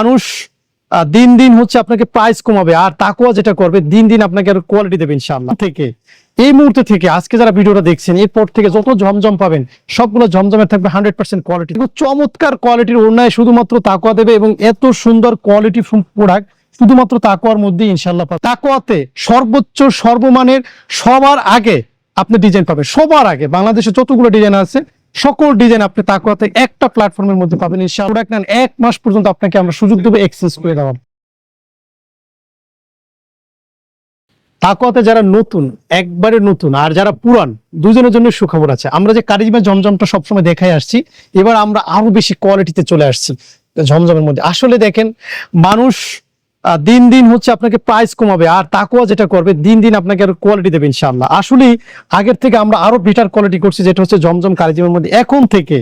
মানুষ দিন দিন হচ্ছে আপনাকে প্রাইস কমাবে, আর তাকওয়া যেটা করবে দিন দিন আপনাকে আরো কোয়ালিটি দেবে ইনশাআল্লাহ। থেকে এই মুহূর্তে থেকে আজকে যারা ভিডিওটা দেখছেন, এরপর থেকে যত জমজম পাবেন সবগুলো জমজমের থাকবে 100% কোয়ালিটি, চমৎকার কোয়ালিটির ওড়নায় শুধুমাত্র তাকওয়া দেবে এবং এত সুন্দর কোয়ালিটি প্রোডাক্ট শুধুমাত্র তাকওয়ার মধ্যে ইনশাআল্লাহ পাবেন। তাকওয়াতে সর্বোচ্চ সর্বমানের সবার আগে আপনি ডিজাইন পাবেন, সবার আগে বাংলাদেশে যতগুলো ডিজাইন আছে সকল ডিজাইন আপনি তাকওয়াতে একটা প্ল্যাটফর্মের মধ্যে পাবেন ইনশাআল্লাহ। প্রোডাক্ট নেন 1 মাস পর্যন্ত আপনাকে আমরা সুযোগ দেব এক্সচেঞ্জ করে দেওয়ার। তাকওয়াতে যারা নতুন, একবারে নতুন, আর যারা পুরান, দুজনের জন্য সুখবর আছে। আমরা যে কারিজমা জমজমটা সবসময় দেখাই আসছি, এবার আমরা আরো বেশি কোয়ালিটিতে চলে আসছি জমজমের মধ্যে। আসলে দেখেন, মানুষ দিন দিন হচ্ছে আপনাকে প্রাইস কমাবে, আর তাকওয়া যেটা করবে দিন দিন আপনাকে আরো কোয়ালিটি দেবে ইনশাআল্লাহ। আসলে আগের থেকে আমরা আরো বেটার কোয়ালিটি করছি, যেটা হচ্ছে জমজম কারিজমের মধ্যে। এখন থেকে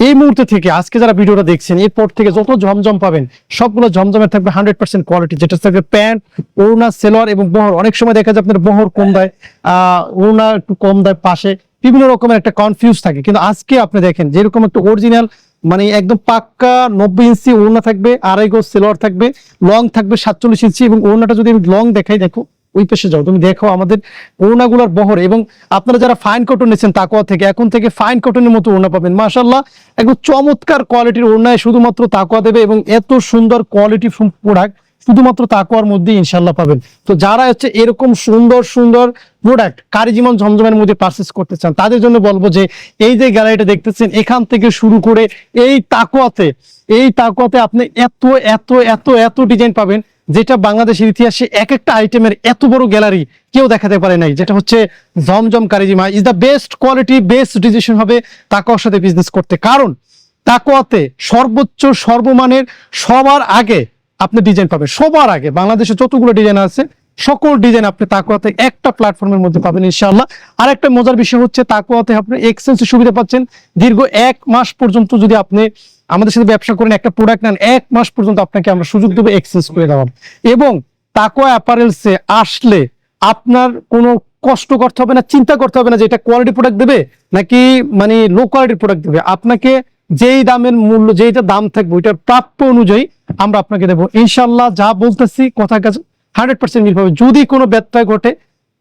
এই মুহূর্তে থেকে আজকে যারা ভিডিওটা দেখছেন, এরপর থেকে যত জমজম পাবেন সবগুলো জমজমের থাকবে 100% কোয়ালিটি, যেটা থাকবে প্যান্ট, ওড়না, সেলোয়ার এবং বহর। অনেক সময় দেখা যায় আপনার বহর কম দেয়, ওড়না একটু কম দেয়, পাশে বিভিন্ন রকমের একটা কনফিউজ থাকে। কিন্তু আজকে আপনি দেখেন যেরকম একটা অরিজিনাল মানে একদম পাক্কা 90 ইঞ্চি ওড়না থাকবে, 2.5 গজ সেলোয়ার থাকবে, লং থাকবে 47 ইঞ্চি। এবং ওড়নাটা যদি আমি লং দেখাই, দেখো ওই পেশে যাও, তুমি দেখো আমাদের ওড়নাগুলোর বহর। এবং আপনারা যারা ফাইন কটন নিয়েছেন তাকওয়া থেকে, এখন থেকে ফাইন কটনের মতো ওড়না পাবেন মাশাআল্লাহ। একদম চমৎকার কোয়ালিটির ওড়নায় শুধুমাত্র তাকওয়া দেবে এবং এত সুন্দর কোয়ালিটি প্রোডাক্ট শুধুমাত্র তাকওয়ার মধ্যে ইনশাআল্লাহ পাবেন। তো যারা হচ্ছে এরকম সুন্দর সুন্দর প্রোডাক্ট কারিজমা জমজমের মধ্যে পারচেজ করতে চান, তাদের জন্য বলবো যে এই যে গ্যালারিটা দেখতেছেন, এখান থেকে শুরু করে এই তাকওয়াতে আপনি এত এত এত এত ডিজাইন পাবেন, যেটা বাংলাদেশের ইতিহাসে এক একটা আইটেমের এত বড় গ্যালারি কেউ দেখাতে পারে নাই। যেটা হচ্ছে জমজম charisma is the best quality, best decision হবে তাকওয়ার সাথে বিজনেস করতে। কারণ তাকওয়াতে সর্বোচ্চ সর্বমানের সবার আগে আপনি ডিজাইন পাবেন, সবার আগে বাংলাদেশে যতগুলো ডিজাইন আছে সকল ডিজাইন আপনি তাকওয়াতে একটা প্ল্যাটফর্মের মধ্যে পাবেন ইনশাআল্লাহ। আর একটা মজার বিষয় হচ্ছে তাকওয়াতে আপনি এক্সচেঞ্জের সুবিধা পাচ্ছেন। দীর্ঘ 1 মাস পর্যন্ত যদি আপনি আমাদের সাথে ব্যবসা করেন, একটা প্রোডাক্ট নেন, 1 মাস পর্যন্ত আপনাকে আমরা সুযোগ দেবো এক্সচেঞ্জ করে দেওয়ার। এবং তাকওয়া অ্যাপারেলসে আসলে আপনার কোনো কষ্ট করতে হবে না, চিন্তা করতে হবে না যে এটা কোয়ালিটি প্রোডাক্ট দেবে নাকি মানে লো কোয়ালিটির প্রোডাক্ট দেবে। আপনাকে যেই দামের মূল্য, যেইটা দাম থাকবে ওইটার প্রাপ্য অনুযায়ী আমরা আপনাকে দেবো ইনশাআল্লাহ। যা বলতেছি কথার কাছে 100% মিল পাবে। যদি কোনো ব্যত্যয় ঘটে,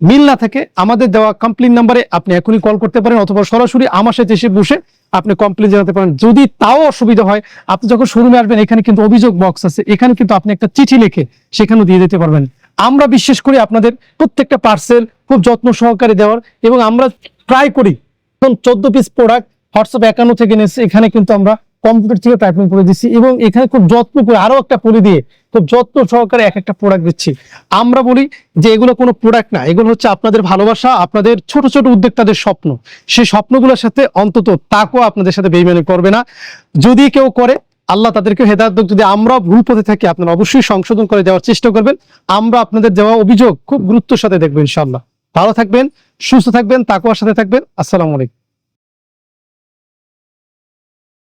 মিল না থাকে, আমাদের দেওয়া কমপ্লেইন নাম্বারে আপনি এখনই কল করতে পারেন, অথবা সরাসরি আমার সাথে এসে বসে আপনি কমপ্লেইন জানাতে পারেন। যদি তাও অসুবিধা হয়, আপনি যখন শোরুমে আসবেন, এখানে কিন্তু অভিযোগ বক্স আছে, এখানে কিন্তু আপনি একটা চিঠি লিখে সেখানেও দিয়ে দিতে পারবেন। আমরা বিশ্বাস করি আপনাদের প্রত্যেকটা পার্সেল খুব যত্ন সহকারে দেওয়ার, এবং আমরা ট্রাই করি 14 পিস প্রোডাক্ট হোয়াটসঅ্যাপ 51 থেকে নিয়েছে, এখানে কিন্তু আমরা কম্পিউটার থেকে টাইপিং করে দিচ্ছি, এবং এখানে খুব যত্ন করে আরো একটা পলি দিয়ে খুব যত্ন সহকারে এক একটা প্রোডাক্ট দিচ্ছি। আমরা বলি যে এগুলো কোনো প্রোডাক্ট না, এগুলো হচ্ছে আপনাদের ভালোবাসা, আপনাদের ছোট ছোট উদ্যোক্তাদের স্বপ্ন। সেই স্বপ্নগুলোর সাথে অন্তত তাকওয়া আপনাদের সাথে বেইমানি করবে না। যদি কেউ করে, আল্লাহ তাদেরকে হেদায়েত দেন। যদি আমরা ভুল পথে থাকি, আপনারা অবশ্যই সংশোধন করে দেওয়ার চেষ্টা করবেন। আমরা আপনাদের দেওয়া অভিযোগ খুব গুরুত্বের সাথে দেখবো ইনশাআল্লাহ। ভালো থাকবেন, সুস্থ থাকবেন, তাকওয়ার সাথে থাকবেন। আসসালামু আলাইকুম।